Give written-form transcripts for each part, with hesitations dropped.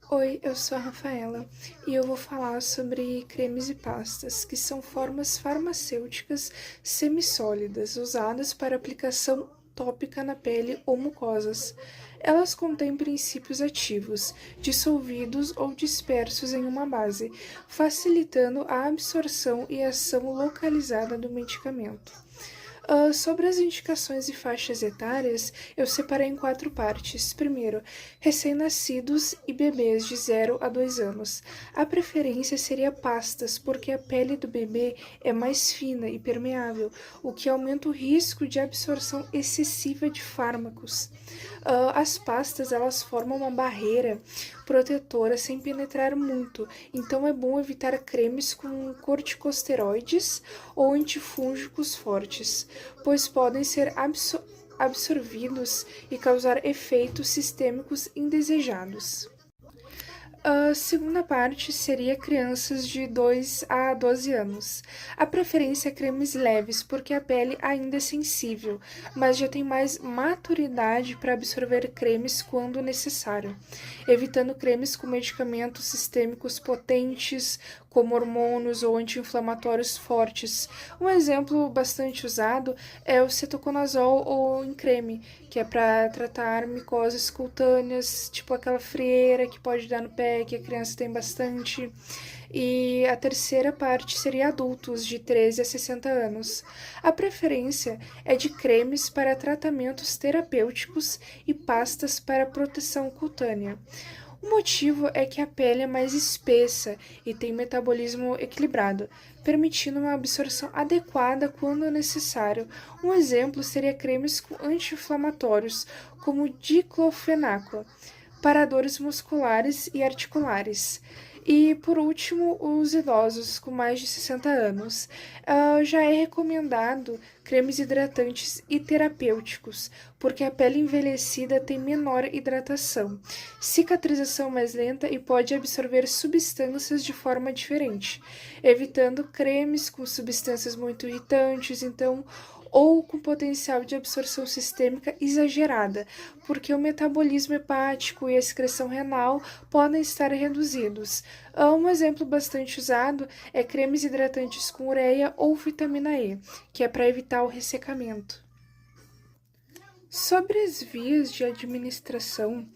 Oi, eu sou a Rafaela e eu vou falar sobre cremes e pastas, que são formas farmacêuticas semissólidas usadas para aplicação tópica na pele ou mucosas. Elas contêm princípios ativos, dissolvidos ou dispersos em uma base, facilitando a absorção e ação localizada do medicamento. Sobre as indicações e faixas etárias, eu separei em 4 partes. Primeiro, recém-nascidos e bebês de 0 a 2 anos. A preferência seria pastas, porque a pele do bebê é mais fina e permeável, o que aumenta o risco de absorção excessiva de fármacos. As pastas elas formam uma barreira protetora sem penetrar muito, então é bom evitar cremes com corticosteroides ou antifúngicos fortes, pois podem ser absorvidos e causar efeitos sistêmicos indesejados. A segunda parte seria crianças de 2 a 12 anos. A preferência é cremes leves, porque a pele ainda é sensível, mas já tem mais maturidade para absorver cremes quando necessário, evitando cremes com medicamentos sistêmicos potentes, como hormônios ou anti-inflamatórios fortes. Um exemplo bastante usado é o cetoconazol ou em creme, que é para tratar micoses cutâneas, tipo aquela frieira que pode dar no pé, que a criança tem bastante. E a terceira parte seria adultos de 13 a 60 anos. A preferência é de cremes para tratamentos terapêuticos e pastas para proteção cutânea. O motivo é que a pele é mais espessa e tem metabolismo equilibrado, permitindo uma absorção adequada quando necessário. Um exemplo seria cremes com anti-inflamatórios, como diclofenaco, para dores musculares e articulares. E, por último, os idosos com mais de 60 anos. Já é recomendado cremes hidratantes e terapêuticos, porque a pele envelhecida tem menor hidratação, cicatrização mais lenta e pode absorver substâncias de forma diferente, evitando cremes com substâncias muito irritantes, então, ou com potencial de absorção sistêmica exagerada, porque o metabolismo hepático e a excreção renal podem estar reduzidos. Um exemplo bastante usado é cremes hidratantes com ureia ou vitamina E, que é para evitar o ressecamento. Sobre as vias de administração,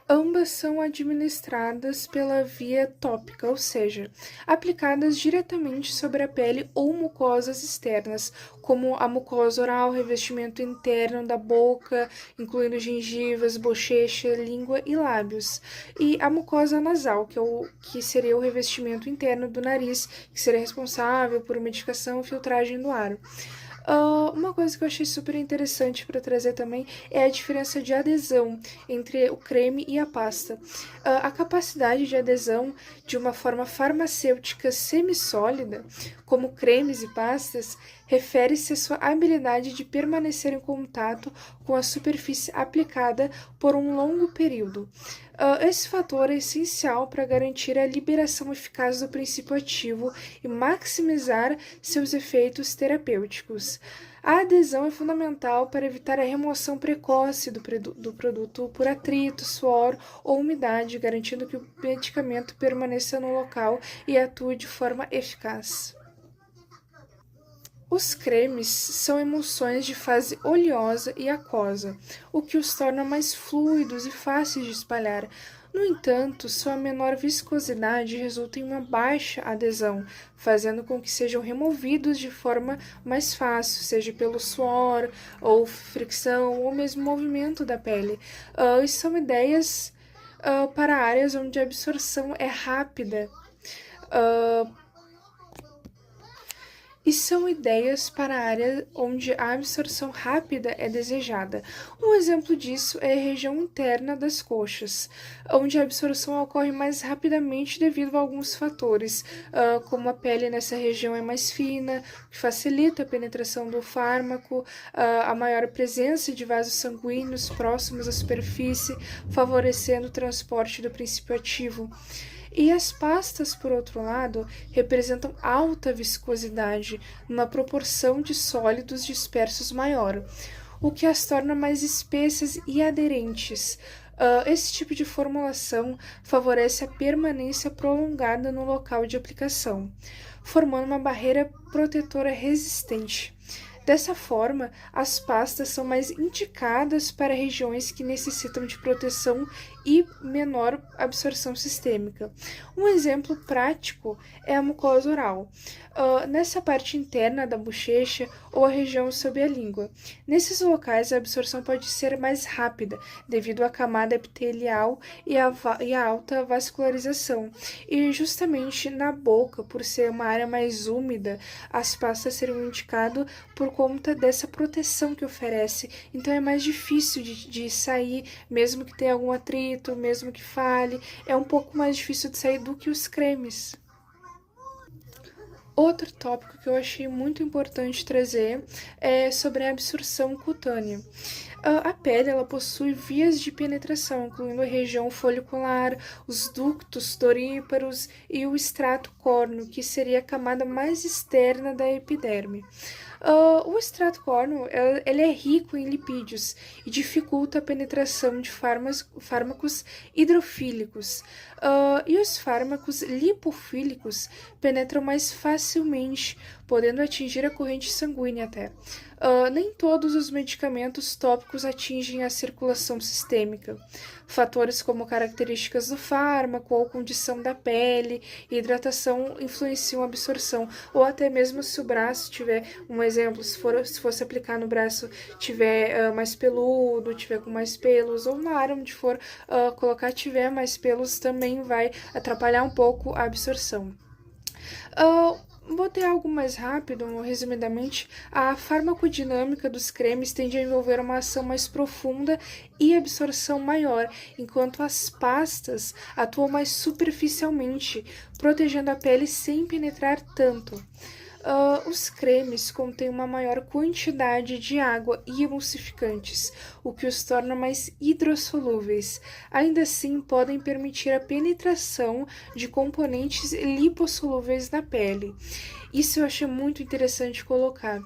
ambas são administradas pela via tópica, ou seja, aplicadas diretamente sobre a pele ou mucosas externas, como a mucosa oral, revestimento interno da boca, incluindo gengivas, bochecha, língua e lábios, e a mucosa nasal, que seria o revestimento interno do nariz, que seria responsável por medicação e filtragem do ar. Uma coisa que eu achei super interessante para trazer também é a diferença de adesão entre o creme e a pasta. A capacidade de adesão de uma forma farmacêutica semissólida, como cremes e pastas, refere-se à sua habilidade de permanecer em contato com a superfície aplicada por um longo período. Esse fator é essencial para garantir a liberação eficaz do princípio ativo e maximizar seus efeitos terapêuticos. A adesão é fundamental para evitar a remoção precoce do produto por atrito, suor ou umidade, garantindo que o medicamento permaneça no local e atue de forma eficaz. Os cremes são emulsões de fase oleosa e aquosa, o que os torna mais fluidos e fáceis de espalhar. No entanto, sua menor viscosidade resulta em uma baixa adesão, fazendo com que sejam removidos de forma mais fácil, seja pelo suor, ou fricção, ou mesmo movimento da pele. São ideias para áreas onde a absorção é rápida. Uh, E são ideias para a área onde a absorção rápida é desejada. Um exemplo disso é a região interna das coxas, onde a absorção ocorre mais rapidamente devido a alguns fatores, como a pele nessa região é mais fina, que facilita a penetração do fármaco, a maior presença de vasos sanguíneos próximos à superfície, favorecendo o transporte do princípio ativo. E as pastas, por outro lado, representam alta viscosidade, numa proporção de sólidos dispersos maior, o que as torna mais espessas e aderentes. Esse tipo de formulação favorece a permanência prolongada no local de aplicação, formando uma barreira protetora resistente. Dessa forma, as pastas são mais indicadas para regiões que necessitam de proteção e menor absorção sistêmica. Um exemplo prático é a mucosa oral, nessa parte interna da bochecha ou a região sob a língua. Nesses locais, a absorção pode ser mais rápida, devido à camada epitelial e à alta vascularização. E justamente na boca, por ser uma área mais úmida, as pastas seriam indicadas por conta dessa proteção que oferece. Então é mais difícil de sair, mesmo que tenha algum atrito, mesmo que fale, é um pouco mais difícil de sair do que os cremes. Outro tópico que eu achei muito importante trazer é sobre a absorção cutânea. A pele ela possui vias de penetração, incluindo a região folicular, os ductos doríparos e o extrato córneo, que seria a camada mais externa da epiderme. O extrato córneo ele é rico em lipídios e dificulta a penetração de fármacos hidrofílicos. E os fármacos lipofílicos penetram mais facilmente, podendo atingir a corrente sanguínea até. Nem todos os medicamentos tópicos atingem a circulação sistêmica. Fatores como características do fármaco ou condição da pele e hidratação influenciam a absorção, ou até mesmo se o braço tiver, um exemplo, se fosse aplicar no braço, tiver mais peludo, tiver com mais pelos, ou na área onde for colocar tiver mais pelos, também vai atrapalhar um pouco a absorção. Botei algo mais rápido, resumidamente, a farmacodinâmica dos cremes tende a envolver uma ação mais profunda e absorção maior, enquanto as pastas atuam mais superficialmente, protegendo a pele sem penetrar tanto. Os cremes contêm uma maior quantidade de água e emulsificantes, o que os torna mais hidrossolúveis. Ainda assim, podem permitir a penetração de componentes lipossolúveis na pele. Isso eu achei muito interessante colocar.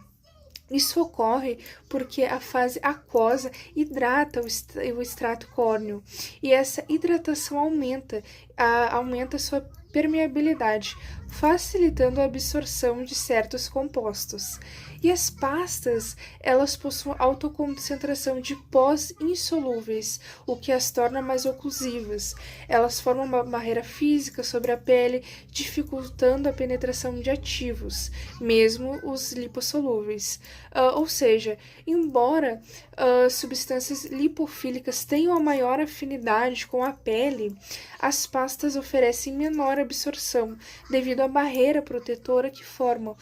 Isso ocorre porque a fase aquosa hidrata o extrato córneo e essa hidratação aumenta a sua permeabilidade, facilitando a absorção de certos compostos. E as pastas, elas possuem autoconcentração de pós insolúveis, o que as torna mais oclusivas. Elas formam uma barreira física sobre a pele, dificultando a penetração de ativos, mesmo os lipossolúveis. Ou seja, embora substâncias lipofílicas tenham a maior afinidade com a pele, as pastas oferecem menor absorção, devido à barreira protetora que formam.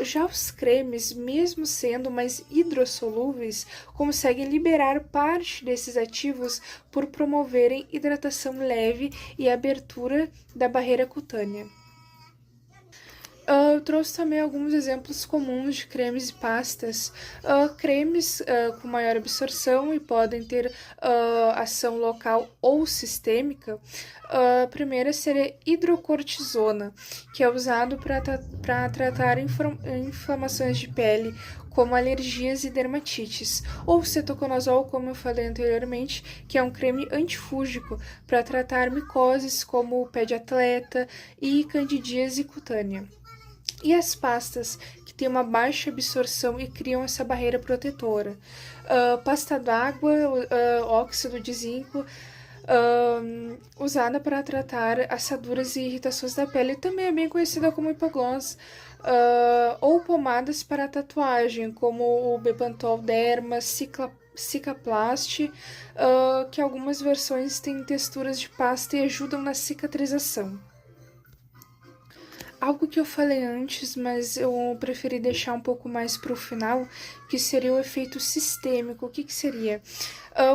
Já os cremes, mesmo sendo mais hidrossolúveis, conseguem liberar parte desses ativos por promoverem hidratação leve e abertura da barreira cutânea. Eu trouxe também alguns exemplos comuns de cremes e pastas. Cremes com maior absorção e podem ter ação local ou sistêmica. A primeira seria hidrocortisona, que é usado para tratar inflamações de pele, como alergias e dermatites, ou cetoconazol, como eu falei anteriormente, que é um creme antifúngico para tratar micoses como o pé de atleta e candidíase cutânea. E as pastas que têm uma baixa absorção e criam essa barreira protetora. Pasta d'água, óxido de zinco, usada para tratar assaduras e irritações da pele, também é bem conhecida como hipoglós. Ou pomadas para tatuagem, como o Bepantol Derma, Cicaplast, que algumas versões têm texturas de pasta e ajudam na cicatrização. Algo que eu falei antes, mas eu preferi deixar um pouco mais para o final, que seria o efeito sistêmico. O que seria?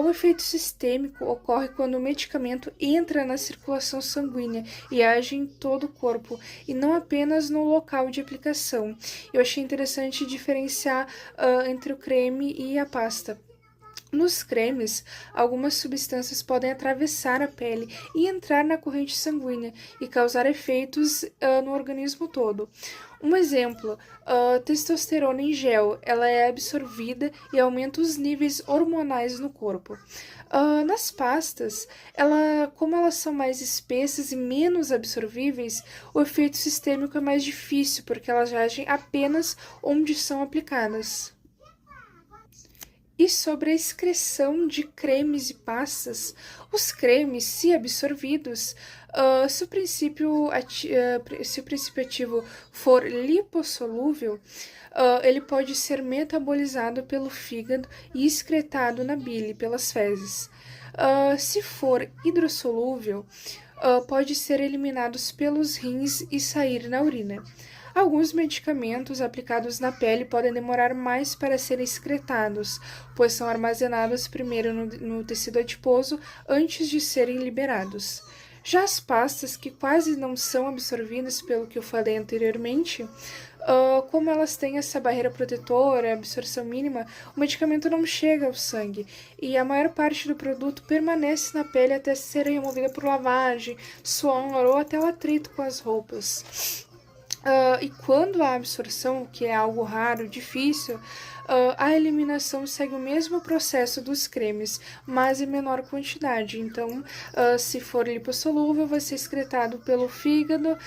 O efeito sistêmico ocorre quando o medicamento entra na circulação sanguínea e age em todo o corpo, e não apenas no local de aplicação. Eu achei interessante diferenciar entre o creme e a pasta. Nos cremes, algumas substâncias podem atravessar a pele e entrar na corrente sanguínea e causar efeitos no organismo todo. Um exemplo, testosterona em gel, ela é absorvida e aumenta os níveis hormonais no corpo. Nas pastas, como elas são mais espessas e menos absorvíveis, o efeito sistêmico é mais difícil, porque elas agem apenas onde são aplicadas. E sobre a excreção de cremes e pastas, os cremes, se absorvidos, se o princípio ativo for lipossolúvel, ele pode ser metabolizado pelo fígado e excretado na bile pelas fezes. Se for hidrossolúvel, pode ser eliminados pelos rins e sair na urina. Alguns medicamentos aplicados na pele podem demorar mais para serem excretados, pois são armazenados primeiro no tecido adiposo antes de serem liberados. Já as pastas, que quase não são absorvidas pelo que eu falei anteriormente, como elas têm essa barreira protetora, absorção mínima, o medicamento não chega ao sangue e a maior parte do produto permanece na pele até ser removida por lavagem, suor ou até o atrito com as roupas. E quando a absorção, que é algo raro, difícil, a eliminação segue o mesmo processo dos cremes, mas em menor quantidade. Então, se for lipossolúvel, vai ser excretado pelo fígado,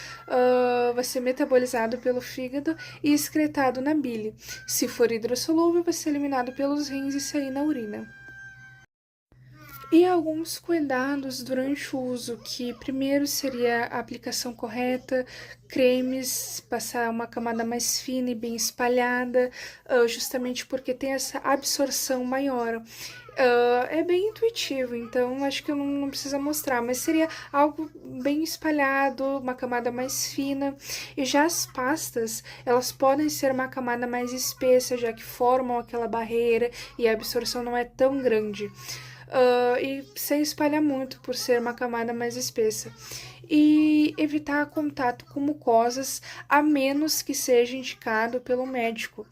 vai ser metabolizado pelo fígado e excretado na bile. Se for hidrossolúvel, vai ser eliminado pelos rins e sair na urina. E alguns cuidados durante o uso, que primeiro seria a aplicação correta, cremes, passar uma camada mais fina e bem espalhada, justamente porque tem essa absorção maior. É bem intuitivo, então acho que eu não precisa mostrar, mas seria algo bem espalhado, uma camada mais fina. E já as pastas, elas podem ser uma camada mais espessa, já que formam aquela barreira e a absorção não é tão grande. E sem espalhar muito, por ser uma camada mais espessa. E evitar contato com mucosas, a menos que seja indicado pelo médico.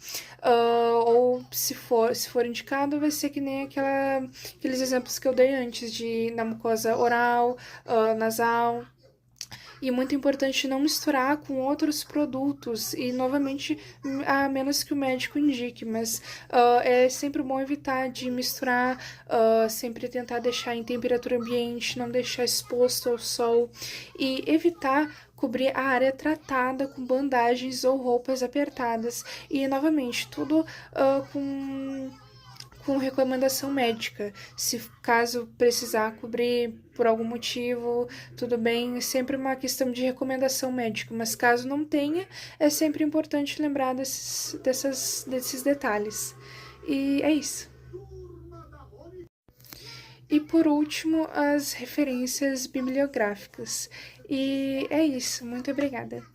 Ou se for indicado, vai ser que nem aqueles exemplos que eu dei antes, na mucosa oral, nasal. E muito importante não misturar com outros produtos e, novamente, a menos que o médico indique, mas é sempre bom evitar de misturar, sempre tentar deixar em temperatura ambiente, não deixar exposto ao sol e evitar cobrir a área tratada com bandagens ou roupas apertadas e, novamente, tudo com recomendação médica. Se caso precisar cobrir por algum motivo, tudo bem, é sempre uma questão de recomendação médica, mas caso não tenha, é sempre importante lembrar desses detalhes. E é isso. E por último, as referências bibliográficas. E é isso. Muito obrigada.